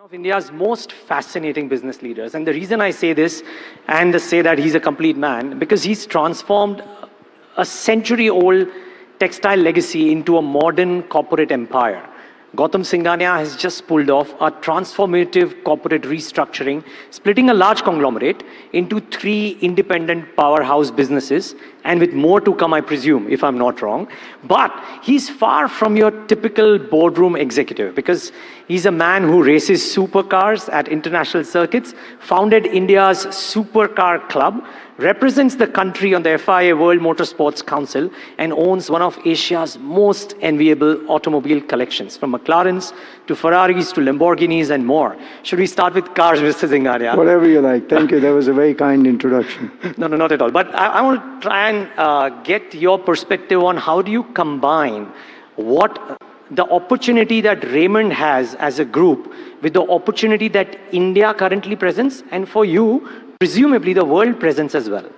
Of India's most fascinating business leaders. And the reason I say this and say that he's a complete man, because he's transformed a century-old textile legacy into a modern corporate empire. Gautam Singhania has just pulled off a transformative corporate restructuring, splitting a large conglomerate into 3 independent powerhouse businesses, and with more to come, I presume, if I'm not wrong. But he's far from your typical boardroom executive, because he's a man who races supercars at international circuits, founded India's Supercar Club, represents the country on the FIA World Motorsports Council, and owns one of Asia's most enviable automobile collections, from McLarens to Ferraris to Lamborghinis and more. Should we start with cars, Mr. Singhania? Whatever you like. Thank you. That was a very kind introduction. No, not at all. But I want to try and get your perspective on how do you combine what the opportunity that Raymond has as a group with the opportunity that India currently presents, and for you, presumably the world presents as well.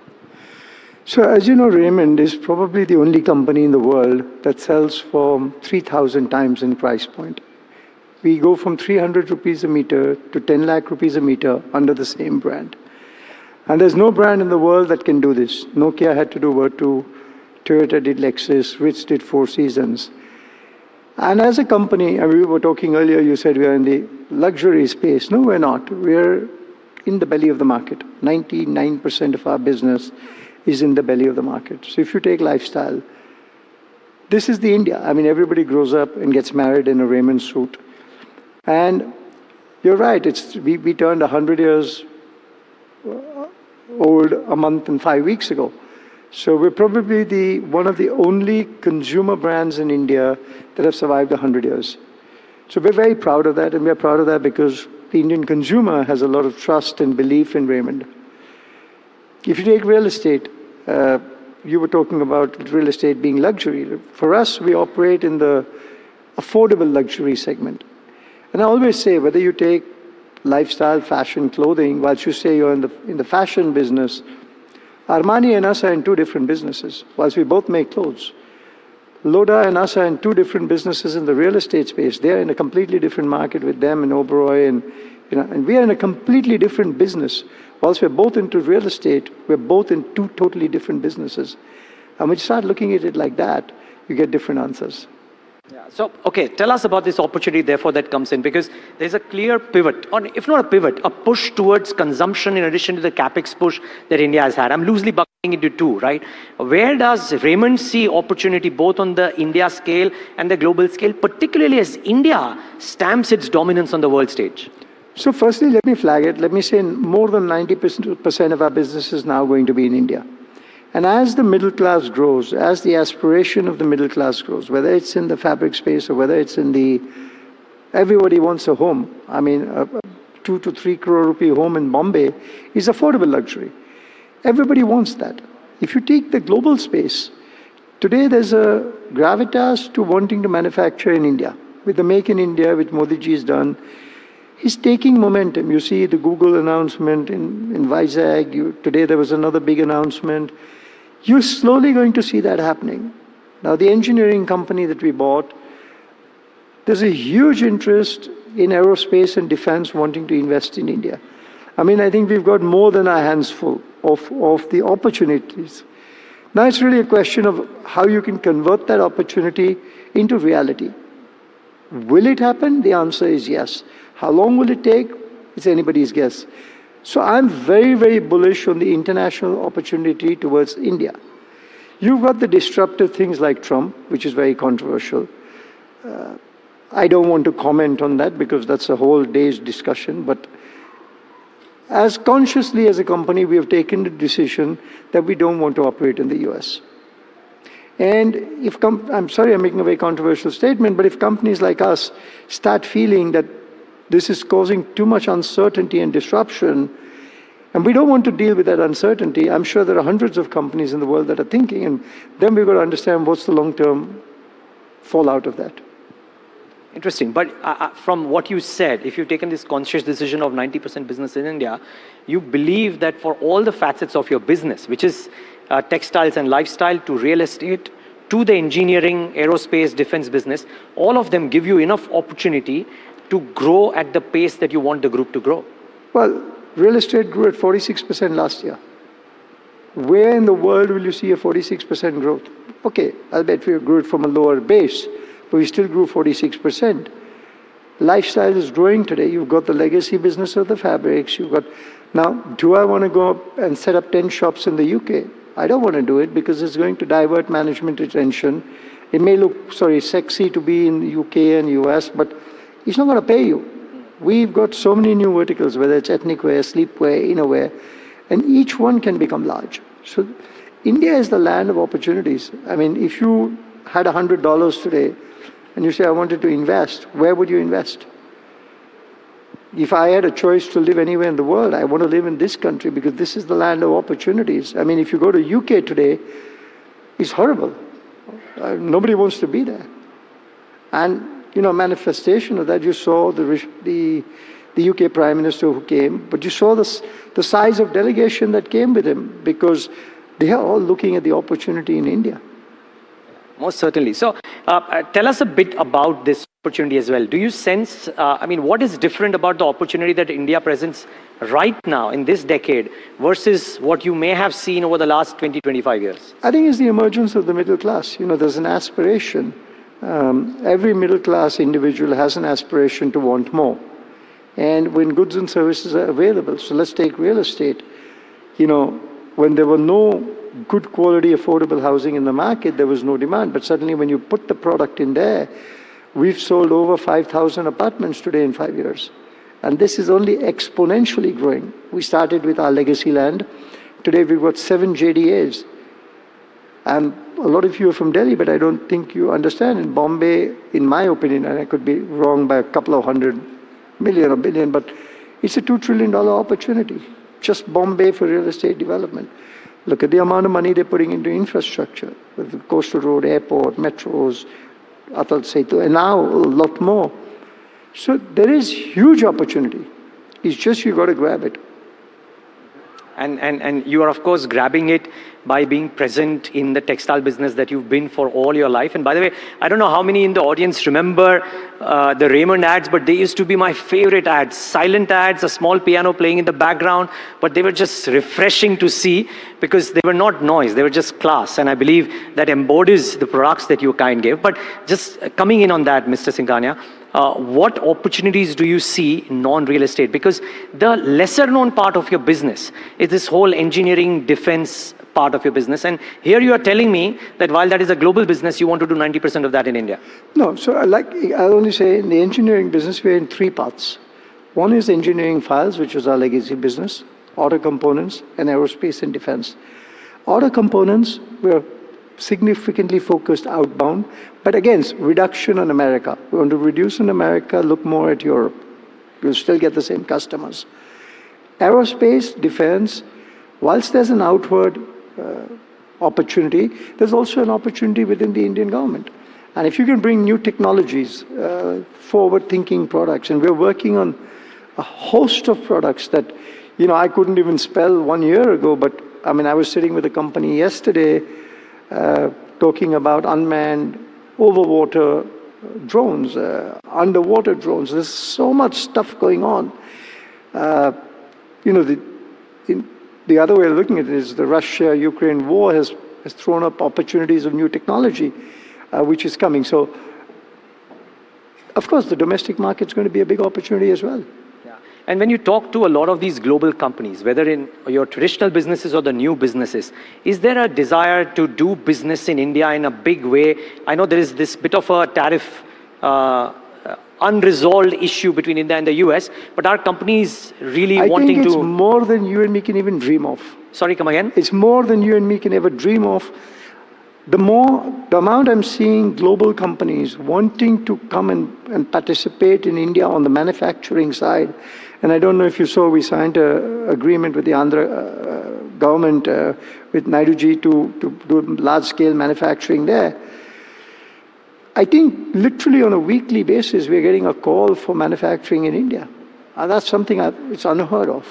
So as you know, Raymond is probably the only company in the world that sells for 3,000 times in price point. We go from 300 rupees a meter to 10 lakh rupees a meter under the same brand. And there's no brand in the world that can do this. Nokia had to do Vertu, Toyota did Lexus, Ritz did Four Seasons. And as a company, and we were talking earlier, you said we are in the luxury space. No, we're not. We're in the belly of the market. 99% of our business is in the belly of the market. So if you take lifestyle, this is the India. I mean, everybody grows up and gets married in a Raymond suit. And you're right, we turned 100 years old a month and 5 weeks ago. So we're probably one of the only consumer brands in India that have survived 100 years. So we're very proud of that, and we're proud of that because the Indian consumer has a lot of trust and belief in Raymond. If you take real estate, you were talking about real estate being luxury. For us, we operate in the affordable luxury segment. And I always say, whether you take lifestyle, fashion, clothing, whilst you say you're in the fashion business, Armani and us are in 2 different businesses, whilst we both make clothes. Loda and us are in 2 different businesses in the real estate space. They're in a completely different market with them and Oberoi, and we are in a completely different business. Whilst we're both into real estate, we're both in 2 totally different businesses. And when you start looking at it like that, you get different answers. Yeah. So, okay, tell us about this opportunity, therefore, that comes in, because there's a clear pivot, or if not a pivot, a push towards consumption in addition to the capex push that India has had. I'm loosely bucketing into 2, right? Where does Raymond see opportunity both on the India scale and the global scale, particularly as India stamps its dominance on the world stage? So firstly, let me flag it. Let me say more than 90% of our business is now going to be in India. And as the middle class grows, as the aspiration of the middle class grows, whether it's in the fabric space or whether it's in everybody wants a home. I mean, a 2 to 3 crore rupee home in Bombay is affordable luxury. Everybody wants that. If you take the global space, today there's a gravitas to wanting to manufacture in India. With the Make in India, which Modi ji has done, he's taking momentum. You see the Google announcement in Vizag. Today there was another big announcement. You're slowly going to see that happening. Now, the engineering company that we bought, there's a huge interest in aerospace and defense wanting to invest in India. I mean, I think we've got more than our hands full of the opportunities. Now, it's really a question of how you can convert that opportunity into reality. Will it happen? The answer is yes. How long will it take? It's anybody's guess. So I'm very, very bullish on the international opportunity towards India. You've got the disruptive things like Trump, which is very controversial. I don't want to comment on that because that's a whole day's discussion. But as consciously as a company, we have taken the decision that we don't want to operate in the US. And I'm sorry I'm making a very controversial statement, but if companies like us start feeling that this is causing too much uncertainty and disruption, and we don't want to deal with that uncertainty. I'm sure there are hundreds of companies in the world that are thinking, and then we've got to understand what's the long-term fallout of that. Interesting. But from what you said, if you've taken this conscious decision of 90% business in India, you believe that for all the facets of your business, which is textiles and lifestyle to real estate, to the engineering, aerospace, defense business, all of them give you enough opportunity to grow at the pace that you want the group to grow? Well, real estate grew at 46% last year. Where in the world will you see a 46% growth? Okay, I'll bet we grew it from a lower base, but we still grew 46%. Lifestyle is growing today. You've got the legacy business of the fabrics. You've got, now, do I want to go up and set up 10 shops in the UK? I don't want to do it because it's going to divert management attention. It may look, sexy to be in the UK and US, but it's not going to pay you. We've got so many new verticals, whether it's ethnic wear, sleepwear, innerwear, and each one can become large. So India is the land of opportunities. I mean, if you had $100 today and you say, I wanted to invest, where would you invest? If I had a choice to live anywhere in the world, I want to live in this country because this is the land of opportunities. I mean, if you go to UK today, it's horrible. Nobody wants to be there. And, manifestation of that, you saw the UK Prime Minister who came, but you saw the size of delegation that came with him because they are all looking at the opportunity in India. Most certainly. So tell us a bit about this opportunity as well. Do you sense, what is different about the opportunity that India presents right now in this decade versus what you may have seen over the last 20, 25 years? I think it's the emergence of the middle class. There's an aspiration. Every middle class individual has an aspiration to want more. And when goods and services are available, so let's take real estate, when there were no good quality affordable housing in the market, there was no demand. But suddenly when you put the product in there, we've sold over 5,000 apartments today in 5 years. And this is only exponentially growing. We started with our legacy land. Today we've got 7 JDAs. And a lot of you are from Delhi, but I don't think you understand. In Bombay, in my opinion, and I could be wrong by a couple of hundred million or billion, but it's a $2 trillion opportunity. Just Bombay for real estate development. Look at the amount of money they're putting into infrastructure, with the coastal road, airport, metros, Atal Setu, and now a lot more. So there is huge opportunity. It's just you got to grab it. And you are, of course, grabbing it by being present in the textile business that you've been for all your life. And by the way, I don't know how many in the audience remember the Raymond ads, but they used to be my favorite ads. Silent ads, a small piano playing in the background, but they were just refreshing to see because they were not noise, they were just class. And I believe that embodies the products that you gave. But just coming in on that, Mr. Singhania, what opportunities do you see in non-real estate? Because the lesser known part of your business is this whole engineering defense part of your business. And here you are telling me that while that is a global business, you want to do 90% of that in India. No, so I'll only say in the engineering business, we're in 3 parts. One is engineering files, which is our legacy business, auto components, and aerospace and defense. Auto components, we're significantly focused outbound, but again, reduction in America. We want to reduce in America, look more at Europe. We'll still get the same customers. Aerospace, defense, whilst there's an outward opportunity, there's also an opportunity within the Indian government. And if you can bring new technologies, forward-thinking products, and we're working on a host of products that, I couldn't even spell 1 year ago, but I was sitting with a company yesterday talking about unmanned overwater drones, underwater drones. There's so much stuff going on. The other way of looking at it is the Russia-Ukraine war has thrown up opportunities of new technology, which is coming. So, of course, the domestic market is going to be a big opportunity as well. Yeah. And when you talk to a lot of these global companies, whether in your traditional businesses or the new businesses, is there a desire to do business in India in a big way? I know there is this bit of a tariff unresolved issue between India and the US, but are companies really wanting to... I think it's more than you and me can even dream of. Sorry, come again? It's more than you and me can ever dream of. The amount I'm seeing global companies wanting to come and participate in India on the manufacturing side, and I don't know if you saw, we signed an agreement with the Andhra government, with Naiduji to do large-scale manufacturing there. I think literally on a weekly basis, we're getting a call for manufacturing in India. And that's something it's unheard of.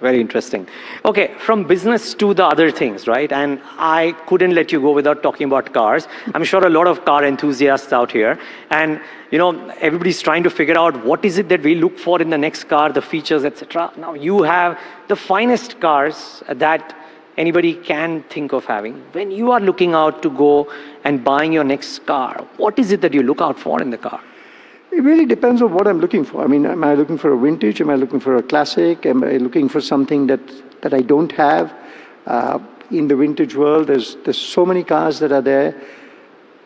Very interesting. Okay, from business to the other things, right? And I couldn't let you go without talking about cars. I'm sure a lot of car enthusiasts out here. And, everybody's trying to figure out what is it that we look for in the next car, the features, etc. Now, you have the finest cars that anybody can think of having. When you are looking out to go and buying your next car, what is it that you look out for in the car? It really depends on what I'm looking for. I mean, am I looking for a vintage? Am I looking for a classic? Am I looking for something that I don't have? In the vintage world, there's so many cars that are there.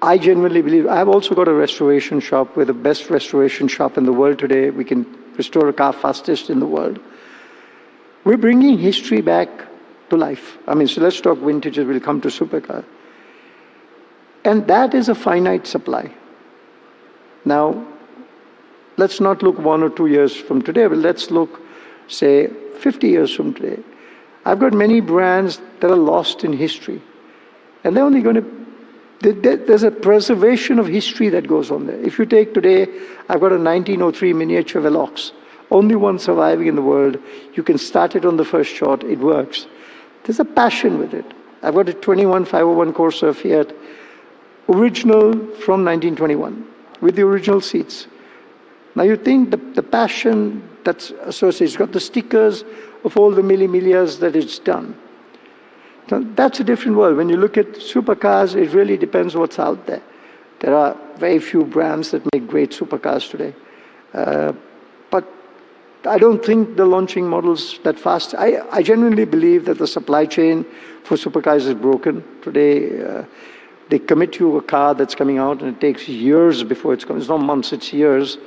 I genuinely believe, I've also got a restoration shop. We're the best restoration shop in the world today. We can restore a car fastest in the world. We're bringing history back to life. I mean, so let's talk vintages. We'll come to Supercar. And that is a finite supply. Now, let's not look 1 or 2 years from today, but let's look, say, 50 years from today. I've got many brands that are lost in history. And they're only going to, there's a preservation of history that goes on there. If you take today, I've got a 1903 miniature Velox, only one surviving in the world. You can start it on the first shot, it works. There's a passion with it. I've got a 21501 Corsa Fiat, original from 1921, with the original seats. Now you think the passion that's associated, it's got the stickers of all the millias that it's done. Now, that's a different world. When you look at supercars, it really depends what's out there. There are very few brands that make great supercars today. But I don't think they're launching models that fast. I genuinely believe that the supply chain for supercars is broken. Today, they commit you a car that's coming out and it takes years before it's coming. It's not months, it's years.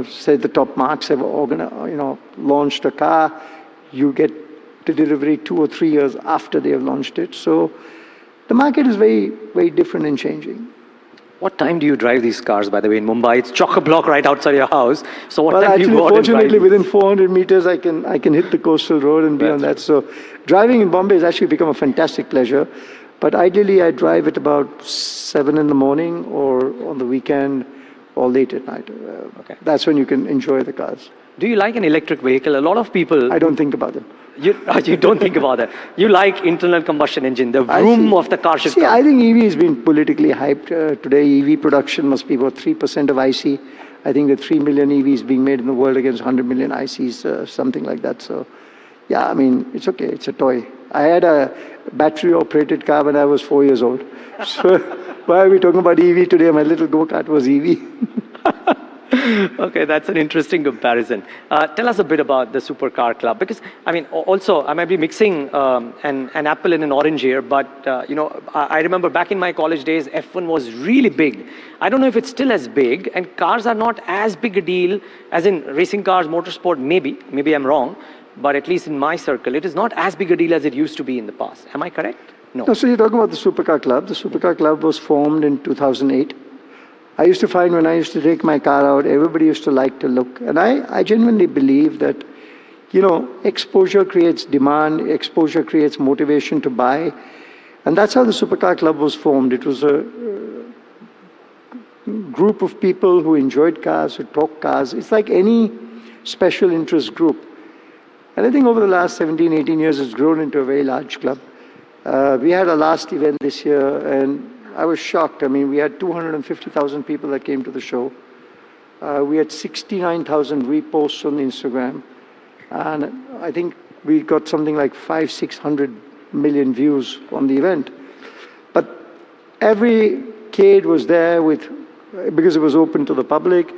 Say the top marks have launched a car, you get the delivery 2 or 3 years after they have launched it. So the market is very, very different and changing. What time do you drive these cars, by the way, in Mumbai? It's chock-a-block right outside your house. So what well, time actually, do you go out and drive? Fortunately, within 400 meters, I can hit the coastal road and be on that. So driving in Bombay has actually become a fantastic pleasure. But ideally, I drive at about 7 in the morning or on the weekend or late at night. Okay. That's when you can enjoy the cars. Do you like an electric vehicle? A lot of people... I don't think about them. You don't think about that. You like internal combustion engine. The vroom of the car should come. I think EV has been politically hyped. Today, EV production must be about 3% of IC. I think there are 3 million EVs being made in the world against 100 million ICs, something like that. So, yeah, I mean, it's okay. It's a toy. I had a battery-operated car when I was 4 years old. So why are we talking about EV today? My little go-kart was EV. Okay, that's an interesting comparison. Tell us a bit about the Supercar Club, because I mean, also I might be mixing an apple and an orange here, but I remember back in my college days, F1 was really big. I don't know if it's still as big, and cars are not as big a deal as in racing cars, motorsport. Maybe I'm wrong, but at least in my circle, it is not as big a deal as it used to be in the past. Am I correct? No. So you're talking about the Supercar Club. The Supercar Club was formed in 2008. I used to find when I used to take my car out, everybody used to like to look. And I genuinely believe that, exposure creates demand, exposure creates motivation to buy. And that's how the Supercar Club was formed. It was a group of people who enjoyed cars, who talked cars. It's like any special interest group. And I think over the last 17, 18 years, it's grown into a very large club. We had our last event this year, and I was shocked. I mean, we had 250,000 people that came to the show. We had 69,000 reposts on Instagram. And I think we got something like 500-600 million views on the event. But every kid was there because it was open to the public.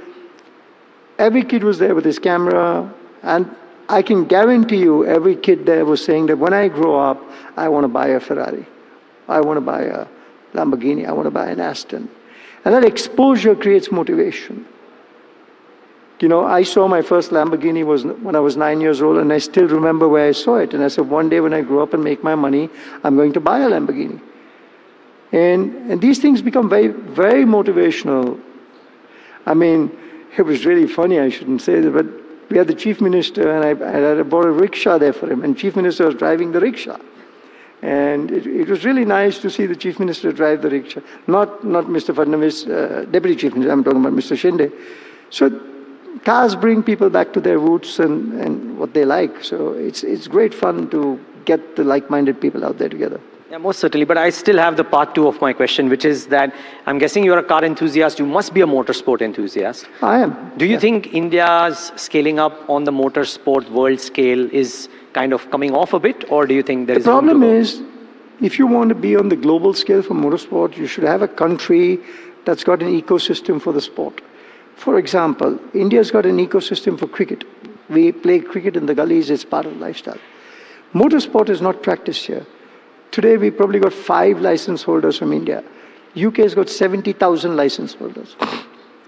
Every kid was there with his camera. And I can guarantee you every kid there was saying that when I grow up, I want to buy a Ferrari. I want to buy a Lamborghini, I want to buy an Aston. And that exposure creates motivation. I saw my first Lamborghini when I was 9 years old, and I still remember where I saw it. And I said, one day when I grow up and make my money, I'm going to buy a Lamborghini. And these things become very, very motivational. I mean, it was really funny, I shouldn't say that, but we had the chief minister, and I bought a rickshaw there for him, and chief minister was driving the rickshaw. And it was really nice to see the chief minister drive the rickshaw. Not Mr. Fadnavis, deputy chief minister, I'm talking about Mr. Shinde. So cars bring people back to their roots and what they like. So it's great fun to get the like-minded people out there together. Yeah, most certainly. But I still have the part two of my question, which is that I'm guessing you're a car enthusiast. You must be a motorsport enthusiast. I am. Do you think India's scaling up on the motorsport world scale is kind of coming off a bit, or do you think there is room to The problem go? is, if you want to be on the global scale for motorsport, you should have a country that's got an ecosystem for the sport. For example, India's got an ecosystem for cricket. We play cricket in the gullies, it's part of lifestyle. Motorsport is not practiced here. Today, we probably got 5 license holders from India. UK's got 70,000 license holders.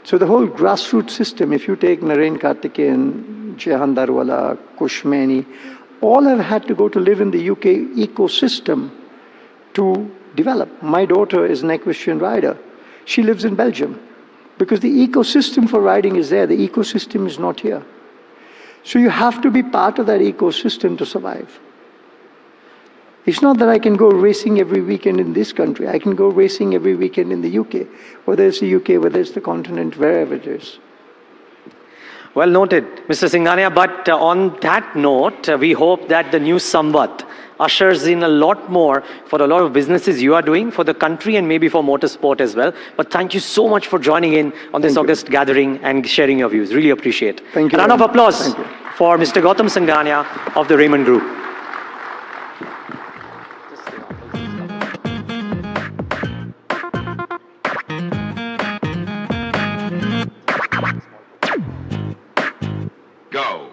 So the whole grassroots system, if you take Naren Karthikeyan, Jehan Darwala, Kushmani, all have had to go to live in the UK ecosystem to develop. My daughter is an equestrian rider. She lives in Belgium because the ecosystem for riding is there. The ecosystem is not here. So you have to be part of that ecosystem to survive. It's not that I can go racing every weekend in this country. I can go racing every weekend in the UK, whether it's the UK, whether it's the continent, wherever it is. Well noted, Mr. Singhania. But on that note, we hope that the new Samvat ushers in a lot more for a lot of businesses you are doing, for the country and maybe for motorsport as well. But thank you so much for joining in on this August gathering and sharing your views. Really appreciate it. Thank you. A round of applause Thank you. for Mr. Gautam Singhania of the Raymond Group. Go.